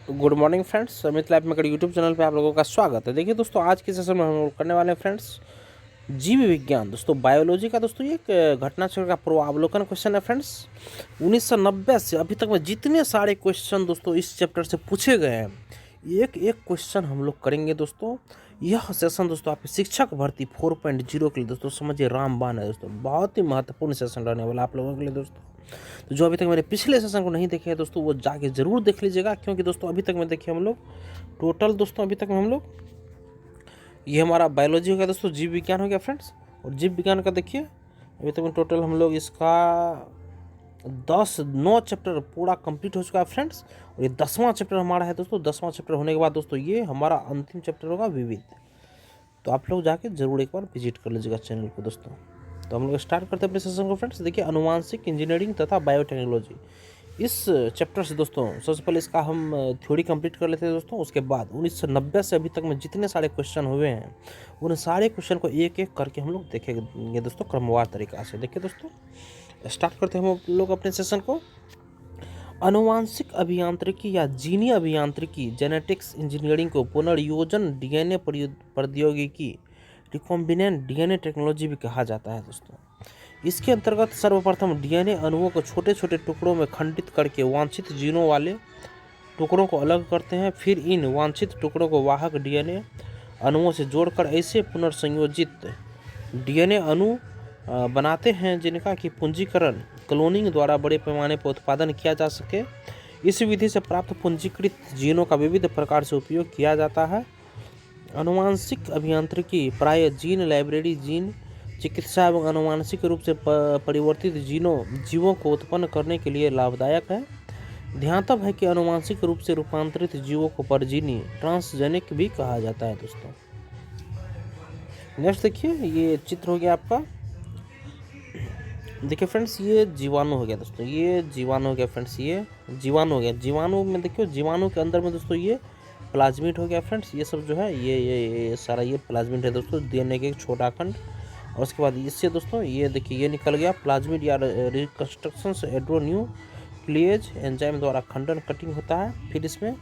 Good morning friends, Amit lab maker YouTube channel पे आप लोगों का स्वागत है। देखिए दोस्तों, आज के सेशन में हम लोग करने वाले हैं फ्रेंड्स जीव विज्ञान, दोस्तों बायोलॉजी का। दोस्तों ये एक घटना चक्र का पूर्वावलोकन क्वेश्चन है फ्रेंड्स। 1990 से अभी तक में जितने सारे क्वेश्चन दोस्तों इस चैप्टर से पूछे गए हैं, एक एक क्वेश्चन हम लोग करेंगे दोस्तों। यह सेशन दोस्तों आपकी शिक्षक भर्ती 4.0 के लिए दोस्तों समझिए रामबाण है दोस्तों। बहुत ही महत्वपूर्ण सेशन रहने वाला आप लोगों के लिए दोस्तों। तो जो अभी तक मेरे पिछले सेशन को नहीं देखे हैं दोस्तों, वो जाके ज़रूर देख लीजिएगा, क्योंकि दोस्तों अभी तक में देखिए हम लोग टोटल दोस्तों अभी तक में हम लोग ये हमारा बायोलॉजी हो गया दोस्तों, जीव विज्ञान हो गया फ्रेंड्स। और जीव विज्ञान का देखिए अभी तक में टोटल हम लोग इसका 9 चैप्टर पूरा कंप्लीट हो चुका है फ्रेंड्स। और ये 10वां चैप्टर हमारा है दोस्तों। 10वां चैप्टर होने के बाद दोस्तों ये हमारा अंतिम चैप्टर होगा विविध। तो आप लोग जाके जरूर एक बार विजिट कर लीजिएगा चैनल को दोस्तों। तो हम लोग स्टार्ट करते हैं अपने सेशन को फ्रेंड्स। देखिए अनुवांशिक इंजीनियरिंग तथा बायोटेक्नोलॉजी, इस चैप्टर से दोस्तों सबसे पहले इसका हम थ्योरी कंप्लीट कर लेते हैं दोस्तों। उसके बाद 1990 से अभी तक में जितने सारे क्वेश्चन हुए हैं, उन सारे क्वेश्चन को एक एक करके हम लोग देखेंगे दोस्तों क्रमवार तरीका से। देखिए दोस्तों, स्टार्ट करते हैं हम लोग अपने सेशन को। अनुवांशिक अभियांत्रिकी या जीनी अभियांत्रिकी जेनेटिक्स इंजीनियरिंग को पुनर्योजन डीएनए प्रौद्योगिकी रिकॉम्बिनेंट डीएनए टेक्नोलॉजी भी कहा जाता है दोस्तों। इसके अंतर्गत सर्वप्रथम डीएनए अणुओं को छोटे छोटे टुकड़ों में खंडित करके वांछित जीनों वाले टुकड़ों को अलग करते हैं। फिर इन वांछित टुकड़ों को वाहक डीएनए अणुओं से जोड़कर ऐसे पुनर्संयोजित डीएनए अणु बनाते हैं जिनका कि पूंजीकरण क्लोनिंग द्वारा बड़े पैमाने पर उत्पादन किया जा सके। इस विधि से प्राप्त पूंजीकृत जीनों का विविध प्रकार से उपयोग किया जाता है। अनुवांशिक अभियांत्रिकी प्राय जीन लाइब्रेरी, जीन चिकित्सा एवं अनुवांशिक रूप से परिवर्तित जीवों को उत्पन्न करने के लिए लाभदायक है। ध्यातव्य है कि अनुवांशिक रूप से रूपांतरित जीवों को परजीनी ट्रांसजेनिक भी कहा जाता है दोस्तों। नेक्स्ट देखिए, ये चित्र हो गया आपका। देखिए फ्रेंड्स, ये जीवाणु हो गया दोस्तों। ये जीवाणु हो गया फ्रेंड्स। ये जीवाणु हो गया। जीवाणु में देखियो, जीवाणु के अंदर में दोस्तों ये प्लाज्मिड हो गया फ्रेंड्स। ये सब जो है ये सारा ये प्लाज्मिड है दोस्तों, डीएनए के एक छोटा खंड। और उसके बाद इससे दोस्तों ये देखिए ये निकल गया प्लाज्मिड या रिकंस्ट्रक्शन एड्रोन्यूक्लिएज एंजाइम द्वारा खंडन कटिंग होता है। फिर इसमें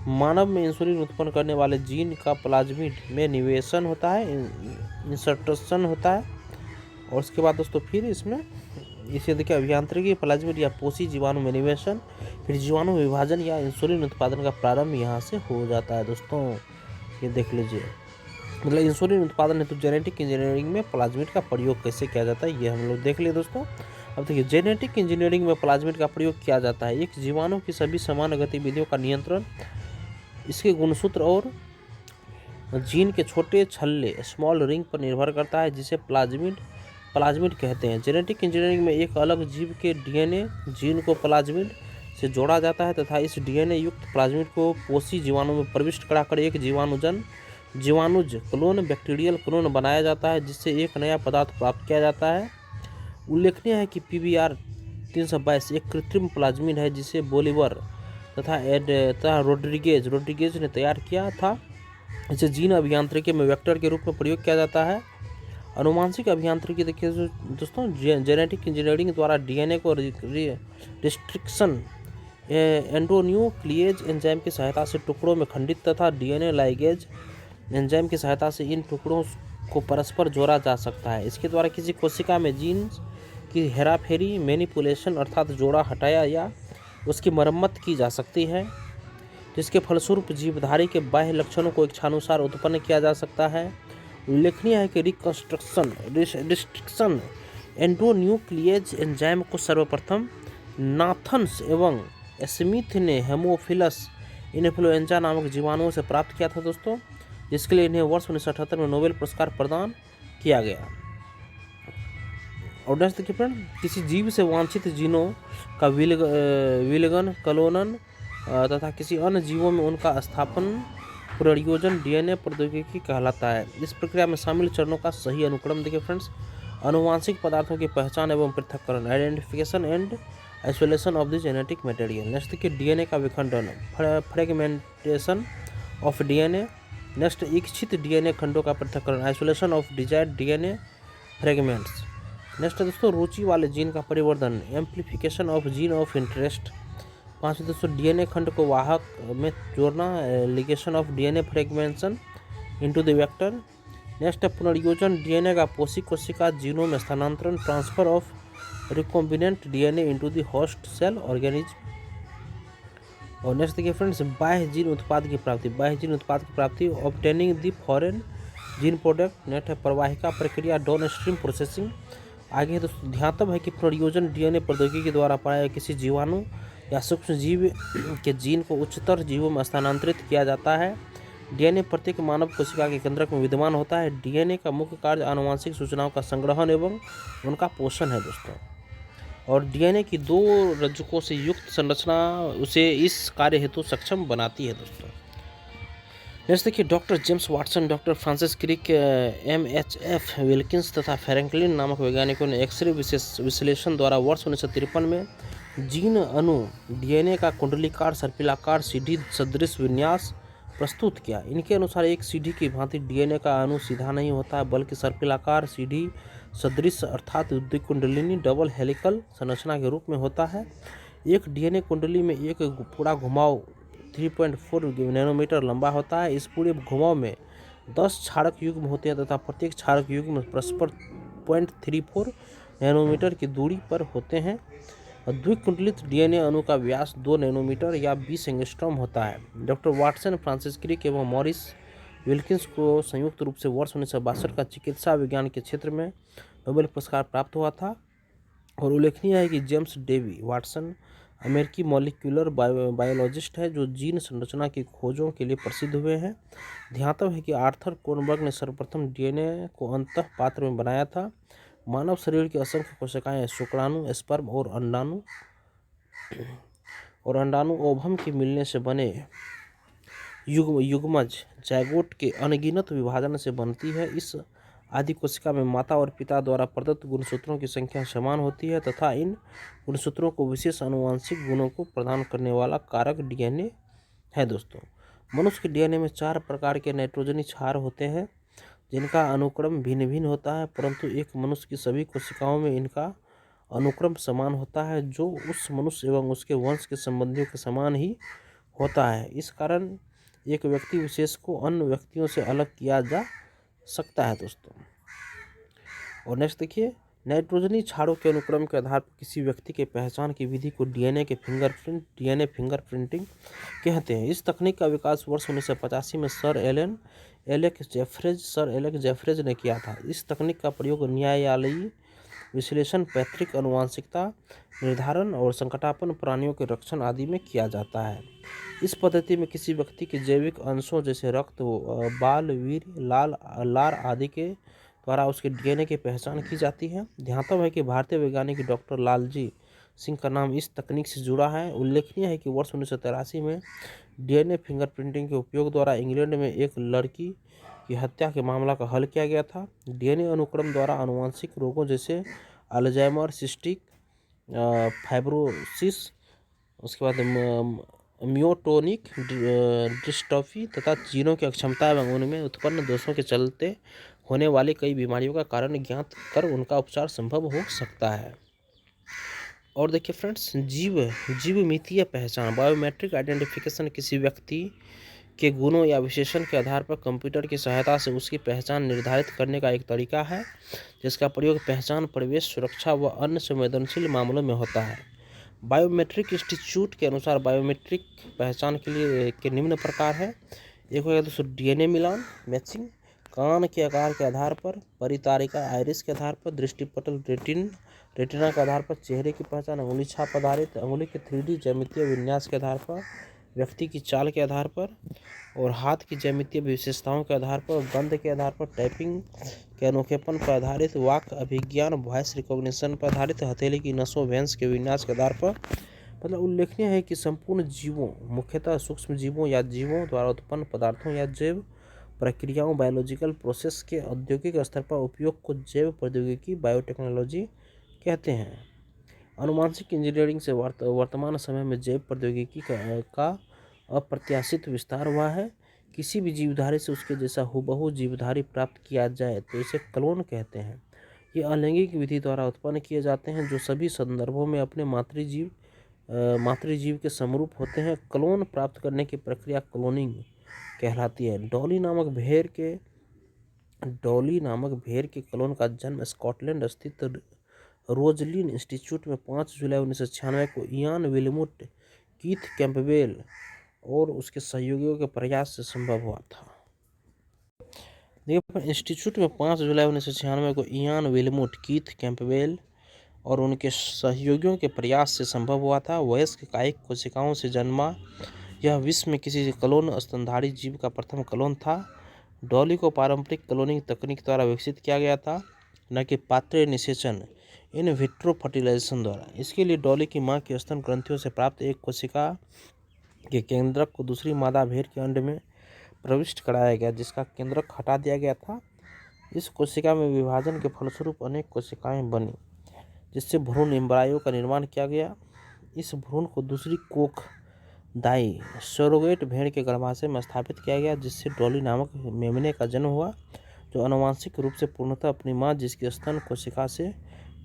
मानव में इंसुलिन उत्पन्न करने वाले जीन का प्लाज्मिड में निवेशन होता है, इंसर्टेशन होता है। और उसके बाद दोस्तों फिर इसमें इसे देखिए अभियांत्रिकी प्लाज्मिड या पोषी जीवाणु में निवेशन, फिर जीवाणु विभाजन या इंसुलिन उत्पादन का प्रारंभ यहाँ से हो जाता है दोस्तों। ये देख लीजिए, मतलब इंसुलिन उत्पादन हेतु जेनेटिक इंजीनियरिंग में प्लाज्मिड का प्रयोग कैसे किया जाता है, ये हम लोग देख लिए दोस्तों। अब देखिए, जेनेटिक इंजीनियरिंग में प्लाज्मिड का प्रयोग किया जाता है एक जीवाणु की सभी समान गतिविधियों का नियंत्रण, इसके गुणसूत्र और जीन के छोटे छल्ले स्मॉल रिंग पर निर्भर करता है, जिसे प्लाज्मिड कहते हैं। जेनेटिक इंजीनियरिंग में एक अलग जीव के डीएनए जीन को प्लाज्मिड से जोड़ा जाता है तथा इस डीएनए युक्त प्लाज्मिड को पोषी जीवाणु में प्रविष्ट कराकर एक जीवाणुज क्लोन बैक्टीरियल क्लोन बनाया जाता है, जिससे एक नया पदार्थ प्राप्त किया जाता है। उल्लेखनीय है कि PBR 322 एक कृत्रिम प्लाज्मिड है जिसे बोलिवर तथा रोड्रिगेज ने तैयार किया था। इसे जीन अभियांत्रिकी में वेक्टर के रूप में प्रयोग किया जाता है। अनुवांशिक अभियांत्रिकी देखिए दोस्तों, जेनेटिक इंजीनियरिंग द्वारा डीएनए को रिस्ट्रिक्शन एंडोन्यूक्लिएज एंजाइम की सहायता से टुकड़ों में खंडित तथा डीएनए लाइगेज एंजाइम की सहायता से इन टुकड़ों को परस्पर जोड़ा जा सकता है। इसके द्वारा किसी कोशिका में जीन की हेराफेरी मैनिपुलेशन अर्थात जोड़ा हटाया या उसकी मरम्मत की जा सकती है, जिसके फलस्वरूप जीवधारी के बाह्य लक्षणों को इच्छानुसार उत्पन्न किया जा सकता है। उल्लेखनीय है कि रिस्ट्रिक्शन एंडोन्यूक्लिएज एंजाइम को सर्वप्रथम नाथन्स एवं स्मिथ ने हेमोफिलस इन्फ्लुएंजा नामक जीवाणुओं से प्राप्त किया था दोस्तों, जिसके लिए इन्हें वर्ष 1978 में नोबेल पुरस्कार प्रदान किया गया। और नेक्स्ट देखिए फ्रेंड, किसी जीव से वांछित जीनों का विलगन क्लोनन तथा किसी अन्य जीवों में उनका स्थापन पुनर्योजन डीएनए प्रौद्योगिकी कहलाता है। इस प्रक्रिया में शामिल चरणों का सही अनुक्रम देखिए फ्रेंड्स। अनुवांशिक पदार्थों की पहचान एवं पृथक्करण, identification and isolation of the genetic material. Next देखिए डीएनए का विखंडन, फ्रेगमेंटेशन ऑफ डीएनए। नेक्स्ट इच्छित डीएनए खंडों का पृथक्करण, isolation of desired DNA fragments. Next दोस्तों रुचि वाले जीन का परिवर्धन, amplification of gene of interest. पाँचवें दोस्तों डीएनए खंड को वाहक में जोड़ना, ligation of DNA fragmentation into the vector. Next है पुनर्योजन, डीएनए का कोशिका जीनों में स्थानांतरण, transfer of recombinant DNA into the host cell organism. और नेक्स्ट देखिए फ्रेंड्स, बाह्य जीन उत्पाद की प्राप्ति, बाह्य जीन उत्पाद की प्राप्ति, obtaining the foreign gene product. Next है प्रवाहिका प्रक्रिया, डाउन स्ट्रीम प्रोसेसिंग। आगे है दोस्तों ध्यातव्य है कि पुनर्योजन डीएनए प्रौद्योगिकी द्वारा पाए किसी जीवाणु या सूक्ष्म जीव के जीन को उच्चतर जीवों में स्थानांतरित किया जाता है। डीएनए प्रत्येक मानव कोशिका के केंद्रक में विद्यमान होता है। डीएनए का मुख्य कार्य आनुवंशिक सूचनाओं का संग्रहण एवं उनका पोषण है दोस्तों। और डीएनए की 2 रज्जुकों से युक्त संरचना उसे इस कार्य हेतु सक्षम बनाती है दोस्तों। नेक्स्ट देखिए doctor James Watson, doctor Francis Crick, MHF Wilkins तथा फ्रैंकलिन नामक वैज्ञानिकों ने एक्सरे विश्लेषण द्वारा वर्ष 1953 में जीन अणु डीएनए का कुंडलीकार सर्पिलाकार सीढ़ी सदृश विन्यास प्रस्तुत किया। इनके अनुसार एक सीढ़ी की भांति डीएनए का अणु सीधा नहीं होता है, बल्कि सर्पिलाकार सीढ़ी सदृश अर्थात द्विकुंडलिनी डबल हेलिकल संरचना के रूप में होता है। एक डीएनए कुंडली में एक पूरा घुमाव 3.4 नैनोमीटर लंबा होता है। इस पूरे घुमाव में 10 क्षारक युग्म होते हैं तथा प्रत्येक क्षारक युग्म परस्पर 0.34 नैनोमीटर की दूरी पर होते हैं। द्विकुंडलित डीएनए अणु का व्यास 2 नैनोमीटर या 20 एंगस्ट्रॉम होता है। डॉक्टर वाटसन, फ्रांसिस क्रिक एवं मॉरिस विल्किंस को संयुक्त रूप से वर्ष 1962 का चिकित्सा विज्ञान के क्षेत्र में नोबेल पुरस्कार प्राप्त हुआ था। और उल्लेखनीय है कि जेम्स डेवी वाटसन अमेरिकी मॉलिक्यूलर बायोलॉजिस्ट है जो जीन संरचना की खोजों के लिए प्रसिद्ध हुए हैं। ध्यातव्य है कि आर्थर कोनबर्ग ने सर्वप्रथम डीएनए को अंतः पात्र में बनाया था। मानव शरीर की असंख्य कोशिकाएं शुक्राणु, स्पर्म और अंडाणु ओवम के मिलने से बने युग्मज जायगोट के अनगिनत विभाजन से बनती है। इस आदि कोशिका में माता और पिता द्वारा प्रदत्त गुणसूत्रों की संख्या समान होती है तथा इन गुणसूत्रों को विशेष आनुवंशिक गुणों को प्रदान करने वाला कारक डीएनए है दोस्तों। मनुष्य के डीएनए में 4 प्रकार के नाइट्रोजनी क्षार होते हैं जिनका अनुक्रम भिन्न भिन्न होता है, परंतु एक मनुष्य की सभी कोशिकाओं में इनका अनुक्रम समान होता है, जो उस मनुष्य एवं उसके वंश के संबंधियों के समान ही होता है। इस कारण एक व्यक्ति विशेष को अन्य व्यक्तियों से अलग किया जा सकता है दोस्तों। और नेक्स्ट देखिए, नाइट्रोजनी क्षारों के अनुक्रम के आधार पर किसी व्यक्ति के पहचान की विधि को डीएनए फिंगरप्रिंटिंग कहते हैं। इस तकनीक का विकास वर्ष 1985 में सर एलेक जेफरेज ने किया था। इस तकनीक का प्रयोग न्यायालयीय विश्लेषण, पैतृक आनुवंशिकता निर्धारण और संकटापन्न प्राणियों के रक्षण आदि में किया जाता है। इस पद्धति में किसी व्यक्ति के जैविक अंशों जैसे रक्त, बाल, वीर्य, लार आदि के द्वारा उसके डीएनए की पहचान की जाती है। ध्यातव्य है कि भारतीय वैज्ञानिक डॉक्टर लालजी सिंह का नाम इस तकनीक से जुड़ा है। उल्लेखनीय है कि वर्ष 1983 में डीएनए फिंगरप्रिंटिंग के उपयोग द्वारा इंग्लैंड में एक लड़की की हत्या के मामला का हल किया गया था। डीएनए अनुक्रम द्वारा आनुवंशिक रोगों जैसे अल्जाइमर, सिस्टिक फाइब्रोसिस, उसके बाद म्योटोनिक डिस्ट्रॉफी तथा जीनों की अक्षमता एवं उनमें उत्पन्न दोषों के चलते होने वाली कई बीमारियों का कारण ज्ञात कर उनका उपचार संभव हो सकता है। और देखिए फ्रेंड्स, जीवमितीय पहचान, बायोमेट्रिक आइडेंटिफिकेशन किसी व्यक्ति के गुणों या विशेषण के आधार पर कंप्यूटर की सहायता से उसकी पहचान निर्धारित करने का एक तरीका है जिसका प्रयोग पहचान, प्रवेश सुरक्षा व अन्य संवेदनशील मामलों में होता है। बायोमेट्रिक इंस्टीट्यूट के अनुसार बायोमेट्रिक पहचान के निम्न प्रकार है। एक हो गया दोस्तों डीएनए मिलान मैचिंग, कान के आकार के आधार पर, परितारिका आइरिस के आधार पर, दृष्टिपटल रेटिना के आधार पर, चेहरे की पहचान, अंगुली छाप आधारित, अंगुली के 3D ज्यामितीय विन्यास के आधार पर, व्यक्ति की चाल के आधार पर और हाथ की ज्यामितीय विशेषताओं के आधार पर, गंध के आधार पर, टाइपिंग के अनोखेपन पर आधारित, वाक अभिज्ञान वॉइस रिकॉग्निशन पर आधारित, हथेली की नसों वेंस के विन्यास के आधार पर। मतलब उल्लेखनीय है कि संपूर्ण जीवों, मुख्यतः सूक्ष्म जीवों या जीवों द्वारा उत्पन्न पदार्थों या जैव प्रक्रियाओं बायोलॉजिकल प्रोसेस के औद्योगिक स्तर पर उपयोग को जैव प्रौद्योगिकी बायोटेक्नोलॉजी कहते हैं। आनुवंशिक इंजीनियरिंग से वर्तमान समय में जैव प्रौद्योगिकी का अप्रत्याशित विस्तार हुआ है। किसी भी जीवधारी से उसके जैसा हूबहू जीवधारी प्राप्त किया जाए तो इसे क्लोन कहते हैं। ये अलैंगिक विधि द्वारा उत्पन्न किए जाते हैं जो सभी संदर्भों में अपने मातृजीव मातृजीव के समरूप होते हैं। क्लोन प्राप्त करने की प्रक्रिया क्लोनिंग कहलाती है। डॉली नामक भेड़ के क्लोन का जन्म स्कॉटलैंड स्थित रोजलिन इंस्टीट्यूट में 5 जुलाई 1996 को इयान विल्मोट, कीथ कैंपबेल और उसके सहयोगियों के प्रयास से संभव हुआ था। देखिए, इंस्टीट्यूट में 5 जुलाई 1996 को इयान विल्मोट, कीथ कैंपबेल और उनके सहयोगियों के प्रयास से संभव हुआ था। वयस्क कायिक कोशिकाओं से जन्मा यह विश्व में किसी क्लोन स्तनधारी जीव का प्रथम क्लोन था। डॉली को पारंपरिक क्लोनिंग तकनीक द्वारा विकसित किया गया था, न कि पात्रीय निषेचन इन विट्रो फर्टिलाइजेशन द्वारा। इसके लिए डॉली की मां की स्तन ग्रंथियों से प्राप्त एक कोशिका के केंद्रक को दूसरी मादा भेड़ के अंड में प्रविष्ट कराया गया, जिसका केंद्रक हटा दिया गया था। इस कोशिका में विभाजन के फलस्वरूप अनेक कोशिकाएं बनी, जिससे भ्रूण एम्ब्रायो का निर्माण किया गया। इस भ्रूण को दूसरी कोख दाई सरोगेट भेड़ के गर्भाशय में स्थापित किया गया, जिससे डॉली नामक मेमने का जन्म हुआ, जो आनुवंशिक रूप से पूर्णतः अपनी मां, जिसकी स्तन कोशिका से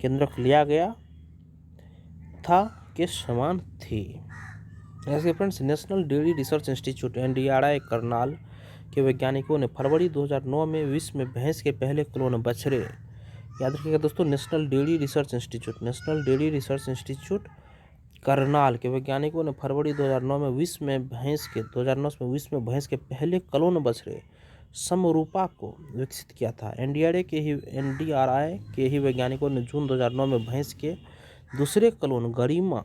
केंद्रक लिया गया था, के समान थी। ऐसे friends, national dairy research institute NDRI Karnal के वैज्ञानिकों ने फरवरी 2009 में विश्व में भैंस के पहले क्लोन बछड़े, याद रखिएगा दोस्तों, national dairy research institute Karnal के वैज्ञानिकों ने फरवरी 2009 में विश्व में भैंस के पहले क्लोन बछड़े समरूपा को विकसित किया था। NDRI के ही वैज्ञानिकों ने जून 2009 में भैंस के दूसरे क्लोन गरिमा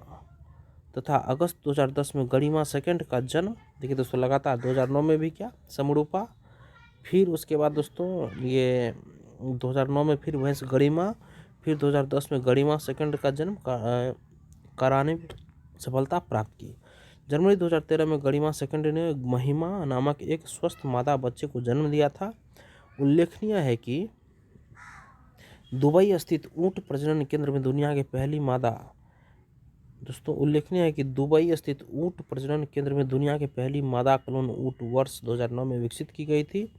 तथा अगस्त 2010 में गरिमा सेकंड का जन्म, देखिए दोस्तों, लगातार 2009 में भी क्या समरूपा, फिर उसके बाद दोस्तों ये 2009 में फिर भैंस गरिमा, फिर 2010 में गरिमा सेकंड का जन्म कराने में सफलता प्राप्त की। जनवरी 2013 में गरिमा सेकंड ने महिमा नामक एक स्वस्थ मादा बच्चे को जन्म दिया था। उल्लेखनीय है कि दुबई स्थित ऊंट प्रजनन केंद्र में दुनिया की पहली मादा क्लोन ऊंट वर्ष 2009 में विकसित की गई थी।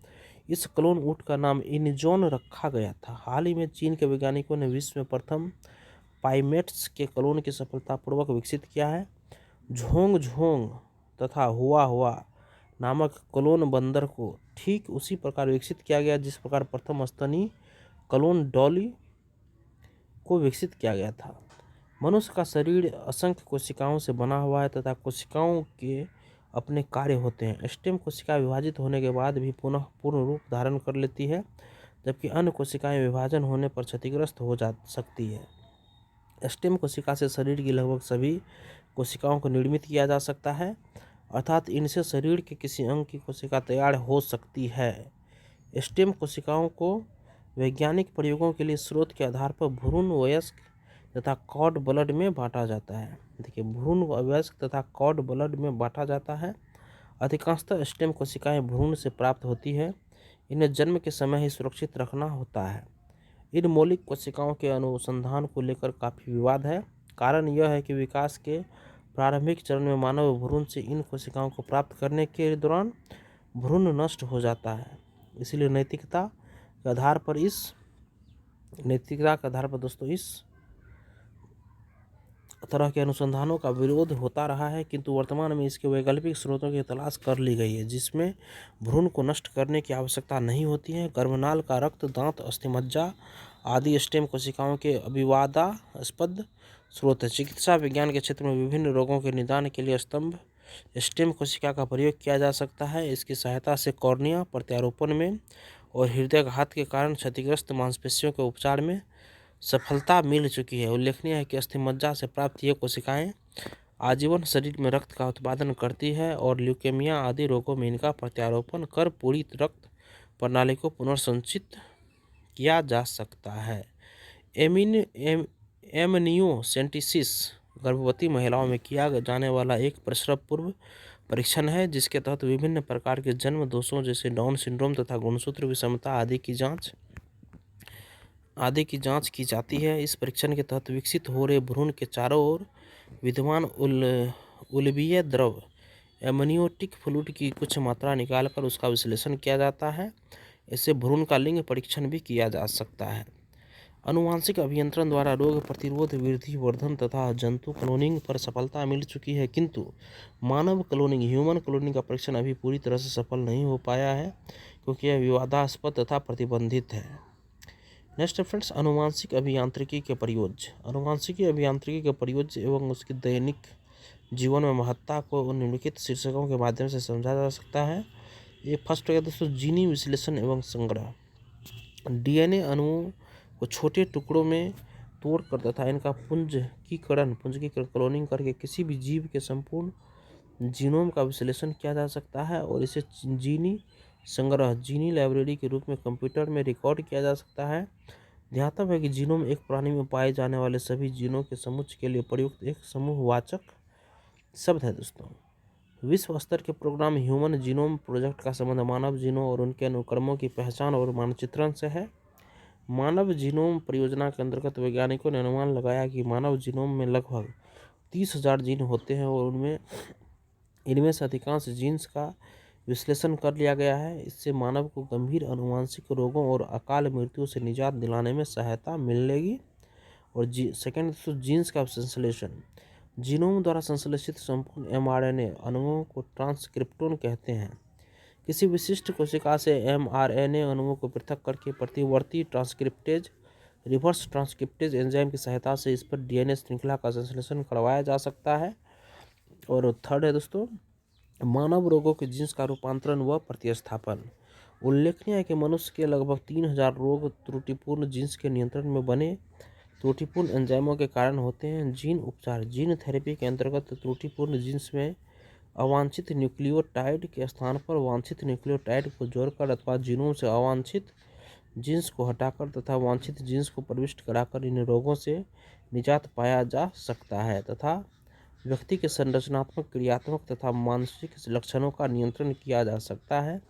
इस क्लोन ऊंट का नाम इनजोन रखा गया था। हाल ही में चीन के वैज्ञानिकों ने विश्व में प्रथम पाइमेट्स के क्लोन की सफलतापूर्वक विकसित किया है। झोंग झोंग तथा हुआ हुआ नामक क्लोन बंदर को ठीक उसी प्रकार विकसित किया गया जिस प्रकार प्रथम स्तनी क्लोन डॉली को विकसित किया गया था। मनुष्य का शरीर असंख्य कोशिकाओं से बना हुआ है तथा कोशिकाओं के अपने कार्य होते हैं। स्टेम कोशिका विभाजित होने के बाद भी पुनः पूर्ण रूप धारण कर लेती है, जबकि अन्य कोशिकाएं विभाजन होने पर क्षतिग्रस्त हो जा सकती है। स्टेम कोशिका से शरीर की लगभग सभी कोशिकाओं को निर्मित किया जा सकता है, अर्थात इनसे शरीर के किसी अंग की कोशिका तैयार हो सकती है। स्टेम कोशिकाओं को वैज्ञानिक प्रयोगों के लिए स्रोत के आधार पर भ्रूण, वयस्क तथा कॉड ब्लड में बांटा जाता है। देखिए, भ्रूण, वयस्क तथा कॉड ब्लड में बांटा जाता है। अधिकांशतः स्टेम कोशिकाएं भ्रूण से प्राप्त होती है। इन्हें जन्म के समय ही सुरक्षित रखना होता है। इन मौलिक कोशिकाओं के अनुसंधान को लेकर काफ़ी विवाद है। कारण यह है कि विकास के प्रारंभिक चरण में मानव भ्रूण से इन कोशिकाओं को प्राप्त करने के दौरान भ्रूण नष्ट हो जाता है। इसलिए नैतिकता के आधार पर दोस्तों इस तरह के अनुसंधानों का विरोध होता रहा है, किंतु वर्तमान में इसके वैकल्पिक स्रोतों की तलाश कर ली गई है, जिसमें भ्रूण को नष्ट करने की आवश्यकता नहीं होती है। गर्भनाल का रक्त, दांत, अस्थिमज्जा आदि स्टेम कोशिकाओं के अविवादास्पद स्रोत है। चिकित्सा विज्ञान के क्षेत्र में विभिन्न रोगों के निदान के लिए स्टेम कोशिका का प्रयोग किया जा सकता है। इसकी सहायता से कॉर्निया प्रत्यारोपण में और हृदयाघात के कारण क्षतिग्रस्त मांसपेशियों के उपचार में सफलता मिल चुकी है। उल्लेखनीय है कि अस्थिमज्जा से प्राप्त ये कोशिकाएं आजीवन शरीर में रक्त का उत्पादन करती है और ल्यूकेमिया आदि रोगों में इनका प्रत्यारोपण कर पूरी रक्त प्रणाली को पुनर्संचित किया जा सकता है। एमनियोसेंटेसिस गर्भवती महिलाओं में किया जाने वाला एक प्रसव पूर्व परीक्षण है, जिसके तहत विभिन्न प्रकार के जन्म दोषों जैसे डाउन सिंड्रोम तथा गुणसूत्र विषमता आदि की जांच की जाती है। इस परीक्षण के तहत विकसित हो रहे भ्रूण के चारों ओर विद्यमान उल्बीय द्रव एमनियोटिक फ्लूइड की कुछ मात्रा निकालकर उसका विश्लेषण किया जाता है। इससे भ्रूण का लिंग परीक्षण भी किया जा सकता है। आनुवांशिक अभियंत्रण द्वारा रोग प्रतिरोध, वृद्धि, वर्धन तथा जंतु क्लोनिंग पर सफलता मिल चुकी है, किंतु मानव क्लोनिंग ह्यूमन क्लोनिंग का परीक्षण अभी पूरी तरह से सफल नहीं हो पाया है, क्योंकि यह विवादास्पद तथा प्रतिबंधित है। नेक्स्ट फ्रेंड्स, आनुवांशिक अभियांत्रिकी के प्रयोज्य। आनुवांशिकी अभियांत्रिकी के प्रयोज्य एवं उसकी दैनिक जीवन में महत्ता को निम्नलिखित शीर्षकों के माध्यम से समझा जा सकता है। ये फर्स्ट हो गया दोस्तों जीनी विश्लेषण एवं संग्रह। डीएनए अणुओं को छोटे टुकड़ों में तोड़कर तथा इनका पुंजकीकरण क्लोनिंग करके किसी भी जीव के संपूर्ण जीनोम का विश्लेषण किया जा सकता है और इसे जीनी संग्रह जीनी लाइब्रेरी के रूप में कंप्यूटर में रिकॉर्ड किया जा सकता है। ध्यातव्य है कि जीनोम एक प्राणी में पाए जाने वाले सभी जीनों के समुच्चय के लिए प्रयुक्त एक समूहवाचक शब्द है दोस्तों। विश्व स्तर के प्रोग्राम ह्यूमन जीनोम प्रोजेक्ट का संबंध मानव जीनोम और उनके अनुक्रमों की पहचान और मानचित्रण से है। मानव जीनोम परियोजना के अंतर्गत वैज्ञानिकों ने अनुमान लगाया कि मानव जीनोम में लगभग 30,000 जीन होते हैं और इनमें से अधिकांश जीन्स का विश्लेषण कर लिया गया है। इससे मानव को गंभीर आनुवंशिक रोगों और अकाल मृत्यु से निजात दिलाने में सहायता मिलेगी। और सेकेंड जीन्स का संश्लेषण। जीनोम द्वारा संश्लेषित संपूर्ण एमआरएनए अणुओं को ट्रांसक्रिप्टोन कहते हैं। किसी विशिष्ट कोशिका से एमआरएनए अणुओं को पृथक करके प्रतिवर्ती ट्रांसक्रिप्टेज रिवर्स ट्रांसक्रिप्टेज एंजाइम की सहायता से इस पर डीएनए श्रृंखला का संश्लेषण करवाया जा सकता है। और थर्ड है दोस्तों मानव रोगों के जीन्स का रूपांतरण व प्रतिस्थापन। उल्लेखनीय है कि मनुष्य के लगभग 3,000 रोग त्रुटिपूर्ण जीन्स के नियंत्रण में बने त्रुटिपूर्ण एंजाइमों के कारण होते हैं। जीन उपचार जीन थेरेपी के अंतर्गत त्रुटिपूर्ण जीन्स में अवांछित न्यूक्लियोटाइड के स्थान पर वांछित न्यूक्लियोटाइड को जोड़कर अथवा जीनोम से अवांछित जीन्स को हटाकर तथा वांछित जीन्स को प्रविष्ट कराकर इन रोगों से निजात पाया जा सकता है तथा व्यक्ति के संरचनात्मक, क्रियात्मक तथा मानसिक लक्षणों का नियंत्रण किया जा सकता है।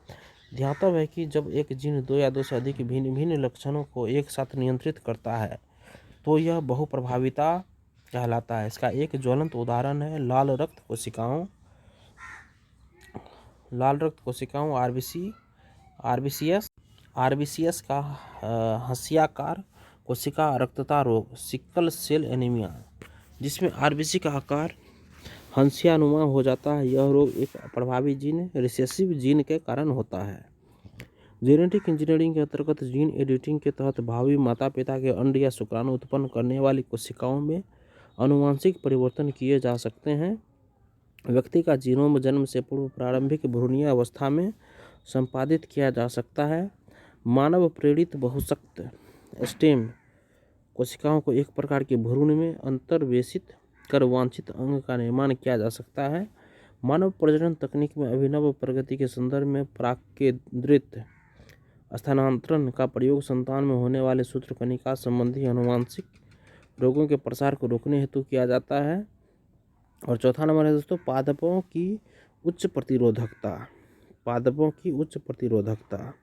ध्यातव्य है कि जब एक जीन 2 या 2 से अधिक भिन्न भिन्न लक्षणों को एक साथ नियंत्रित करता है तो यह बहुप्रभाविता कहलाता है। इसका एक ज्वलंत उदाहरण है लाल रक्त कोशिकाओं आरबीसीएस का हंसियाकार कोशिका रक्तता रोग सिकल सेल एनीमिया, जिसमें आरबीसी का आकार हंसियानुमा हो जाता है। यह रोग एक प्रभावी जीन रिसेसिव जीन के कारण होता है। जेनेटिक इंजीनियरिंग के अंतर्गत जीन एडिटिंग के तहत भावी माता पिता के अंड या शुक्राणु उत्पन्न करने वाली कोशिकाओं में आनुवंशिक परिवर्तन किए जा सकते हैं। व्यक्ति का जीनोम जन्म से पूर्व प्रारंभिक भ्रूणीय अवस्था में संपादित किया जा सकता है। मानव प्रेरित बहुशक्त स्टेम कोशिकाओं को एक प्रकार के भ्रूण में अंतर्वेशित कर वांछित अंग का निर्माण किया जा सकता है। मानव प्रजनन तकनीक में अभिनव प्रगति के संदर्भ में प्राकेंद्रित स्थानांतरण का प्रयोग संतान में होने वाले सूत्रकणिका संबंधी आनुवंशिक रोगों के प्रसार को रोकने हेतु किया जाता है। और चौथा नंबर है दोस्तों पादपों की उच्च प्रतिरोधकता।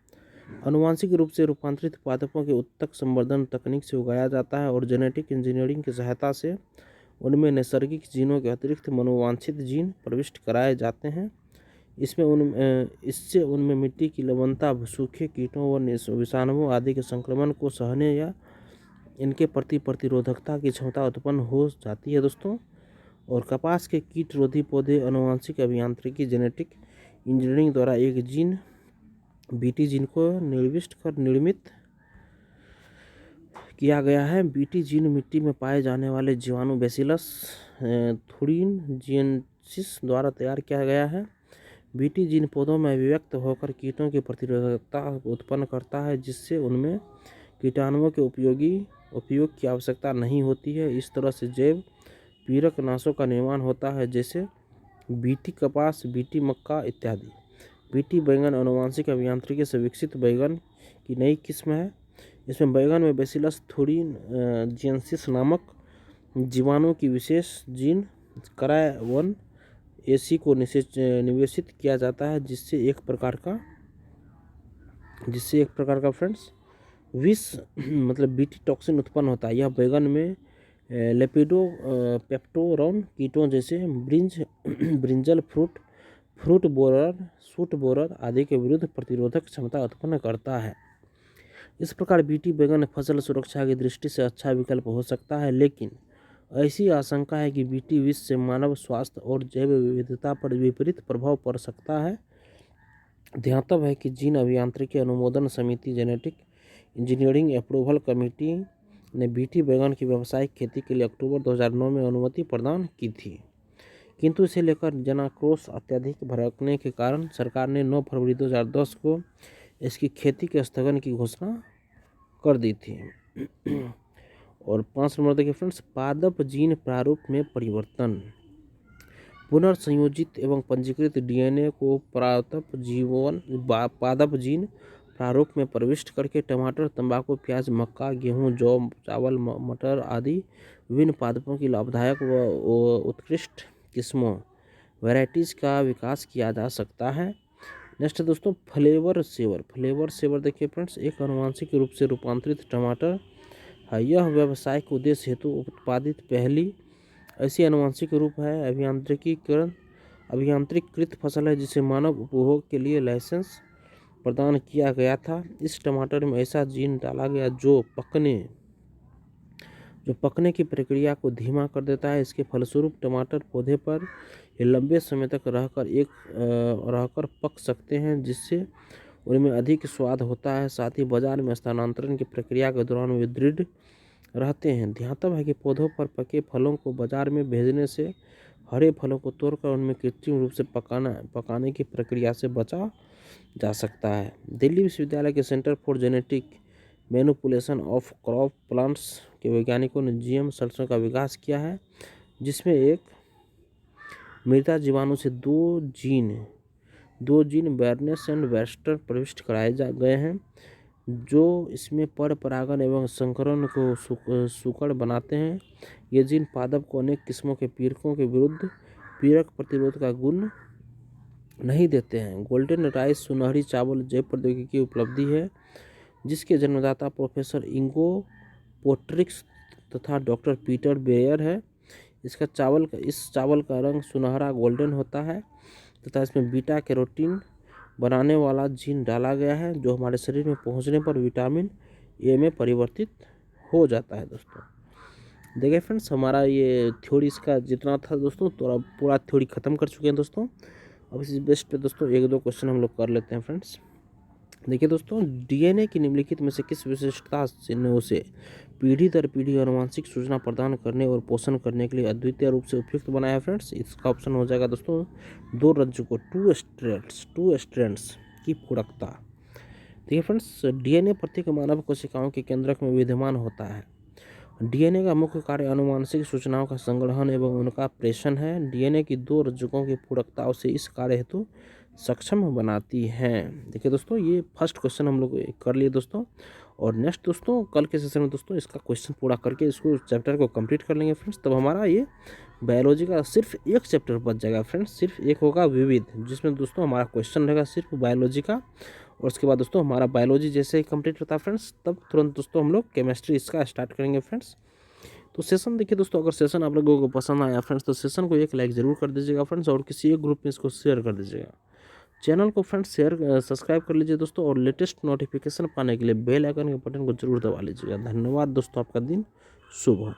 आनुवंशिक रूप से रूपांतरित पादपों के उत्तक संवर्धन तकनीक से उगाया जाता है और जेनेटिक इंजीनियरिंग की सहायता से उनमें नैसर्गिक जीनों के अतिरिक्त मनोवांछित जीन प्रविष्ट कराए जाते हैं। इससे उनमें मिट्टी की लवणता, सूखे कीटों व विषाणुओं आदि के संक्रमण को सहने या इनके प्रति प्रतिरोधकता की क्षमता उत्पन्न हो जाती है दोस्तों। और कपास के कीट रोधी पौधे आनुवंशिक अभियांत्रिकी जेनेटिक इंजीनियरिंग द्वारा एक जीन बीटी जीन को निर्मित किया गया है। बीटी जीन मिट्टी में पाए जाने वाले जीवाणु बैसिलस थुरिनजिएंसिस द्वारा तैयार किया गया है। बीटी जीन पौधों में अभिव्यक्त होकर कीटों की प्रतिरोधकता उत्पन्न करता है, जिससे उनमें कीटाणुओं के उपयोग की आवश्यकता नहीं होती है। इस तरह से जैव पीड़कनाशों का निर्माण होता है, जैसे बीटी कपास, बीटी मक्का इत्यादि। बीटी बैंगन आनुवंशिक अभियांत्रिकी से विकसित बैंगन की नई किस्म है। इसमें बैंगन में बैसिलस थुरिनजिएंसिस नामक जीवाणु की विशेष जीन CRY1 AC को निवेशित किया जाता है, जिससे एक प्रकार का फ्रेंड्स विष मतलब बीटी टॉक्सिन उत्पन्न होता है। यह बैंगन में लेपिडोपेप्टोरॉन कीटों जैसे brinjal fruit borer, suit borer आदि के विरुद्ध प्रतिरोधक क्षमता उत्पन्न करता है। इस प्रकार बीटी बैगन फसल सुरक्षा की दृष्टि से अच्छा विकल्प हो सकता है, लेकिन ऐसी आशंका है कि बीटी विष से मानव स्वास्थ्य और जैव विविधता पर विपरीत प्रभाव पड़ सकता है। ध्यातव्य है कि जीन अभियांत्रिकी अनुमोदन समिति जेनेटिक इंजीनियरिंग अप्रूवल कमेटी ने बीटी बैगन की व्यावसायिक खेती के लिए अक्टूबर 2009 में अनुमति प्रदान की थी, किंतु इसे लेकर जनाक्रोश अत्यधिक भड़कने के कारण सरकार ने 9 फरवरी 2010 को इसकी खेती के स्थगन की घोषणा कर दी थी। और 5 नंबर देखिए फ्रेंड्स, पादप जीन प्रारूप में परिवर्तन। पुनर्संयोजित एवं पंजीकृत डीएनए को पादप जीन प्रारूप में प्रविष्ट करके टमाटर, तंबाकू, प्याज, मक्का, गेहूं, जौ, चावल, मटर आदि विभिन्न पादपों की लाभदायक व उत्कृष्ट किस्मों वैरायटीज़ का विकास किया जा सकता है। नेक्स्ट दोस्तों, फ्लेवर सेवर देखिए फ्रेंड्स, एक आनुवांशिक रूप से रूपांतरित टमाटर है। यह व्यावसायिक उद्देश्य हेतु उत्पादित पहली ऐसी आनुवांशिक रूप है अभियांत्रिकृत फसल है जिसे मानव उपभोग के लिए लाइसेंस प्रदान किया गया था। इस टमाटर में ऐसा जीन डाला गया जो पकने की प्रक्रिया को धीमा कर देता है। इसके फलस्वरूप टमाटर पौधे पर लंबे समय तक रहकर पक सकते हैं, जिससे उनमें अधिक स्वाद होता है। साथ ही बाजार में स्थानांतरण की प्रक्रिया के दौरान वे दृढ़ रहते हैं। ध्यातव्य है कि पौधों पर पके फलों को बाजार में भेजने से हरे फलों को तोड़कर उनमें कृत्रिम रूप से पकाने की प्रक्रिया से बचा जा सकता है। दिल्ली विश्वविद्यालय के centre for genetic manipulation of crop plants के वैज्ञानिकों ने जीएम सरसों का विकास किया है, जिसमें एक मृदा जीवाणु से दो जीन बैरनेस एंड वेस्टर प्रविष्ट कराए गए हैं, जो इसमें पर परागण एवं संकरण को सुकड़ बनाते हैं। ये जीन पादप को अनेक किस्मों के पीड़कों के विरुद्ध पीड़क प्रतिरोध का गुण नहीं देते हैं। गोल्डन राइस सुनहरी चावल जैव प्रौद्योगिकी की उपलब्धि है, जिसके जन्मदाता प्रोफेसर इंगो पोट्रिक्स तथा डॉक्टर पीटर बेयर है। इस चावल का रंग सुनहरा गोल्डन होता है तथा इसमें बीटा कैरोटीन बनाने वाला जीन डाला गया है, जो हमारे शरीर में पहुंचने पर विटामिन ए में परिवर्तित हो जाता है। दोस्तों देखिए फ्रेंड्स, हमारा ये थ्योरी इसका जितना था दोस्तों, तो अब पूरा थ्योरी खत्म कर चुके हैं दोस्तों। अब इस बेस पे दोस्तों 1-2 क्वेश्चन हम लोग कर लेते हैं फ्रेंड्स। देखिए दोस्तों, डीएनए की निम्नलिखित में से किस विशिष्टता ने उसे पीढ़ी दर पीढ़ी आनुवांशिक सूचना प्रदान करने और पोषण करने के लिए अद्वितीय रूप से उपयुक्त बनाया फ्रेंड्स? इसका ऑप्शन हो जाएगा दोस्तों 2 रज्जुकों, 2 स्ट्रैंड्स की पूरकता। देखिए फ्रेंड्स, डीएनए प्रत्येक मानव कोशिकाओं के केंद्रक में विद्यमान होता है। डीएनए का मुख्य कार्य आनुवांशिक सूचनाओं का संग्रहण एवं उनका प्रेषण है। डीएनए की 2 रज्जुकों की पूरकता उसे इस कार्य हेतु सक्षम बनाती हैं। देखिए दोस्तों, ये फर्स्ट क्वेश्चन हम लोग कर लिए दोस्तों, और नेक्स्ट दोस्तों कल के सेशन में दोस्तों इसका क्वेश्चन पूरा करके इसको चैप्टर को कंप्लीट कर लेंगे फ्रेंड्स। तब हमारा ये बायोलॉजी का सिर्फ एक चैप्टर बच जाएगा फ्रेंड्स, सिर्फ एक होगा विविध, जिसमें दोस्तों हमारा क्वेश्चन रहेगा सिर्फ बायोलॉजी का। और उसके बाद दोस्तों हमारा बायोलॉजी जैसे ही कंप्लीट होता है फ्रेंड्स, तब तुरंत दोस्तों हम लोग केमिस्ट्री इसका स्टार्ट करेंगे फ्रेंड्स। तो सेशन देखिए दोस्तों, अगर सेशन आप लोगों को पसंद आया फ्रेंड्स, तो सेशन को एक लाइक ज़रूर कर दीजिएगा फ्रेंड्स, और किसी एक ग्रुप में इसको शेयर कर दीजिएगा। चैनल को फ्रेंड्स सब्सक्राइब कर लीजिए दोस्तों, और लेटेस्ट नोटिफिकेशन पाने के लिए बेल आइकन के बटन को जरूर दबा लीजिएगा। धन्यवाद दोस्तों, आपका दिन शुभ हो।